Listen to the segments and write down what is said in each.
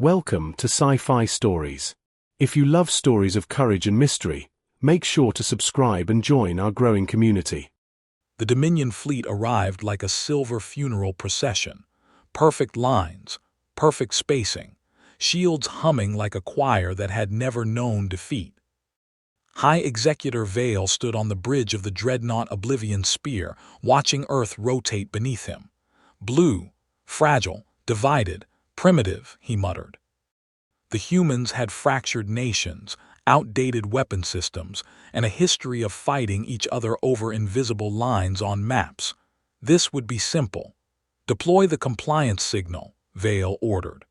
Welcome to Sci-Fi Stories. If you love stories of courage and mystery, make sure to subscribe and join our growing community. The Dominion fleet arrived like a silver funeral procession. Perfect lines, perfect spacing, shields humming like a choir that had never known defeat. High Executor Vale stood on the bridge of the dreadnought Oblivion's spear, watching Earth rotate beneath him. Blue, fragile, divided, primitive, he muttered. The humans had fractured nations, outdated weapon systems, and a history of fighting each other over invisible lines on maps. This would be simple. Deploy the compliance signal, Vale ordered.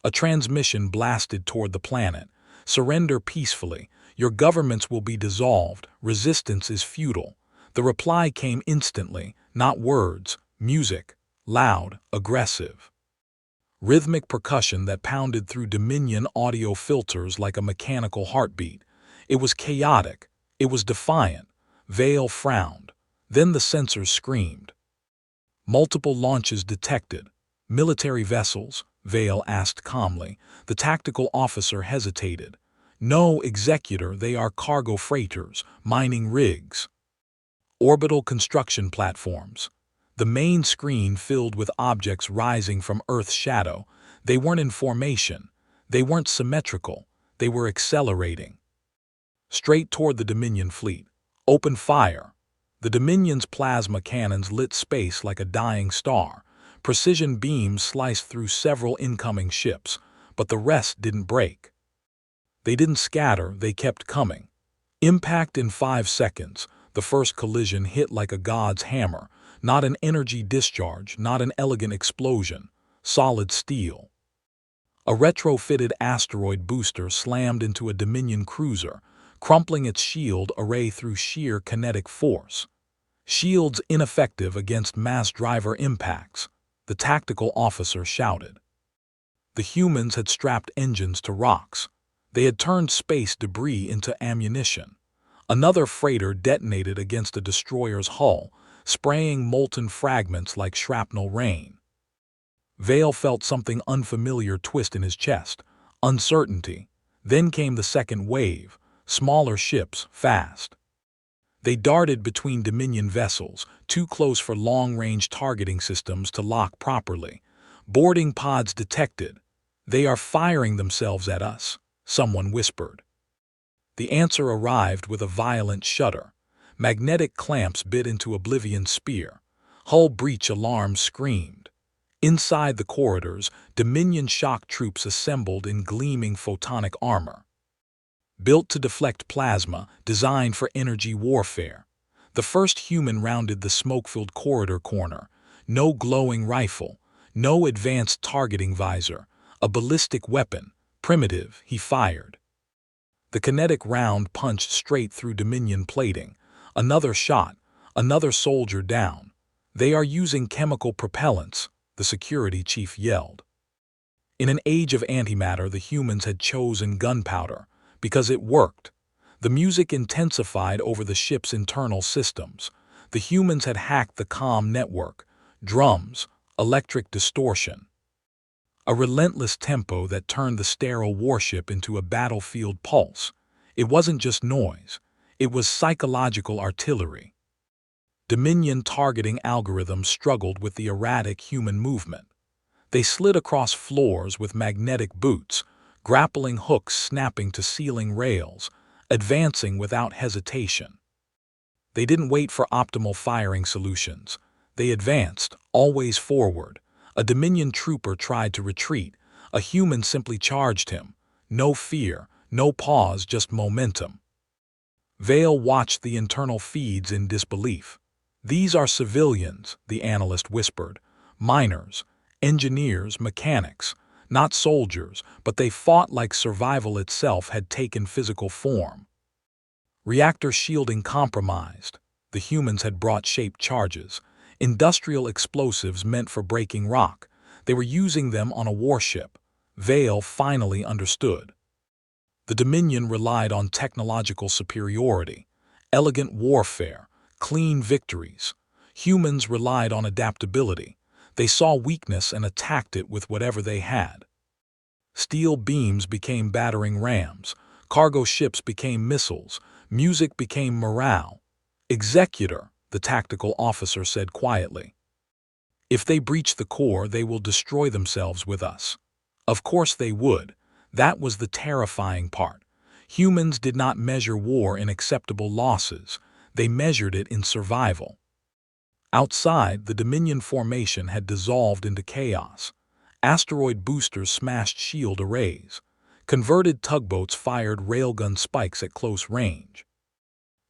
A transmission blasted toward the planet. Surrender peacefully. Your governments will be dissolved. Resistance is futile. The reply came instantly, not words, music, loud, aggressive. Rhythmic percussion that pounded through Dominion audio filters like a mechanical heartbeat. It was chaotic. It was defiant. Vale frowned. Then the sensors screamed. Multiple launches detected. Military vessels, Vale asked calmly. The tactical officer hesitated. No, Executor, they are cargo freighters, mining rigs. Orbital construction platforms. The main screen filled with objects rising from Earth's shadow. They weren't in formation. They weren't symmetrical. They were accelerating. Straight toward the Dominion fleet. Open fire. The Dominion's plasma cannons lit space like a dying star. Precision beams sliced through several incoming ships, but the rest didn't break. They didn't scatter, they kept coming. Impact in 5 seconds. The first collision hit like a god's hammer. Not an energy discharge, not an elegant explosion. Solid steel. A retrofitted asteroid booster slammed into a Dominion cruiser, crumpling its shield array through sheer kinetic force. Shields ineffective against mass driver impacts, the tactical officer shouted. The humans had strapped engines to rocks. They had turned space debris into ammunition. Another freighter detonated against a destroyer's hull, spraying molten fragments like shrapnel rain. Vale felt something unfamiliar twist in his chest. Uncertainty. Then came the second wave. Smaller ships, fast. They darted between Dominion vessels, too close for long-range targeting systems to lock properly. Boarding pods detected. They are firing themselves at us, someone whispered. The answer arrived with a violent shudder. Magnetic clamps bit into Oblivion's spear. Hull breach alarms screamed. Inside the corridors, Dominion shock troops assembled in gleaming photonic armor. Built to deflect plasma, designed for energy warfare. The first human rounded the smoke-filled corridor corner. No glowing rifle, no advanced targeting visor. A ballistic weapon, primitive, he fired. The kinetic round punched straight through Dominion plating. Another shot, another soldier down. They are using chemical propellants, the security chief yelled. In an age of antimatter, the humans had chosen gunpowder, because it worked. The music intensified over the ship's internal systems. The humans had hacked the comm network, drums, electric distortion. A relentless tempo that turned the sterile warship into a battlefield pulse. It wasn't just noise. It was psychological artillery. Dominion targeting algorithms struggled with the erratic human movement. They slid across floors with magnetic boots, grappling hooks snapping to ceiling rails, advancing without hesitation. They didn't wait for optimal firing solutions. They advanced, always forward. A Dominion trooper tried to retreat. A human simply charged him. No fear, no pause, just momentum. Vale watched the internal feeds in disbelief. These are civilians, the analyst whispered. Miners, engineers, mechanics. Not soldiers, but they fought like survival itself had taken physical form. Reactor shielding compromised. The humans had brought shaped charges. Industrial explosives meant for breaking rock. They were using them on a warship. Vale finally understood. The Dominion relied on technological superiority, elegant warfare, clean victories. Humans relied on adaptability. They saw weakness and attacked it with whatever they had. Steel beams became battering rams, cargo ships became missiles, music became morale. Executor, the tactical officer said quietly. If they breach the core, they will destroy themselves with us. Of course they would. That was the terrifying part. Humans did not measure war in acceptable losses. They measured it in survival. Outside, the Dominion formation had dissolved into chaos. Asteroid boosters smashed shield arrays. Converted tugboats fired railgun spikes at close range.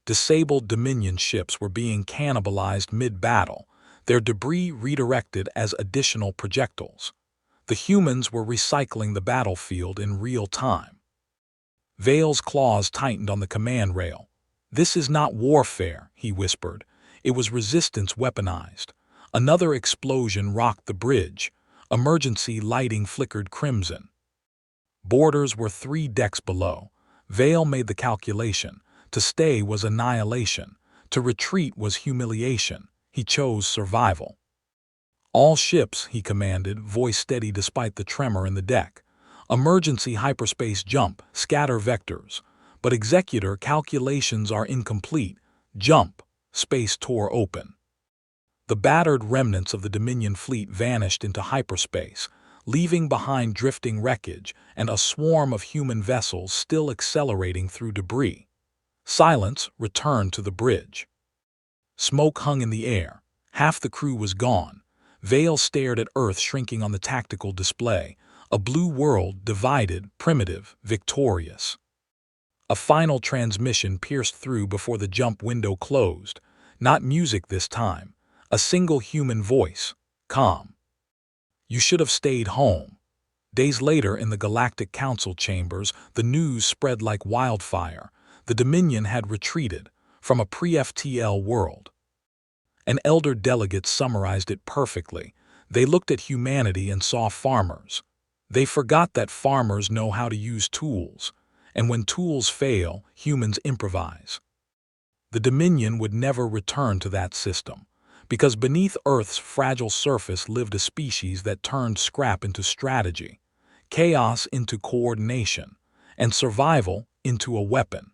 Disabled Dominion ships were being cannibalized mid-battle, their debris redirected as additional projectiles. The humans were recycling the battlefield in real time. Vale's claws tightened on the command rail. "This is not warfare," he whispered. It was resistance weaponized. Another explosion rocked the bridge. Emergency lighting flickered crimson. Boarders were 3 decks below. Vale made the calculation. To stay was annihilation. To retreat was humiliation. He chose survival. "All ships," he commanded, voice steady despite the tremor in the deck. "Emergency hyperspace jump, scatter vectors. But Executor, calculations are incomplete. Jump." Space tore open. The battered remnants of the Dominion fleet vanished into hyperspace, leaving behind drifting wreckage and a swarm of human vessels still accelerating through debris. Silence returned to the bridge. Smoke hung in the air. Half the crew was gone. Vale stared at Earth shrinking on the tactical display, a blue world divided, primitive, victorious. A final transmission pierced through before the jump window closed. Not music this time. A single human voice. Calm. "You should have stayed home." Days later, in the Galactic Council chambers, the news spread like wildfire. The Dominion had retreated from a pre-FTL world. An elder delegate summarized it perfectly. They looked at humanity and saw farmers. They forgot that farmers know how to use tools, and when tools fail, humans improvise. The Dominion would never return to that system, because beneath Earth's fragile surface lived a species that turned scrap into strategy, chaos into coordination, and survival into a weapon.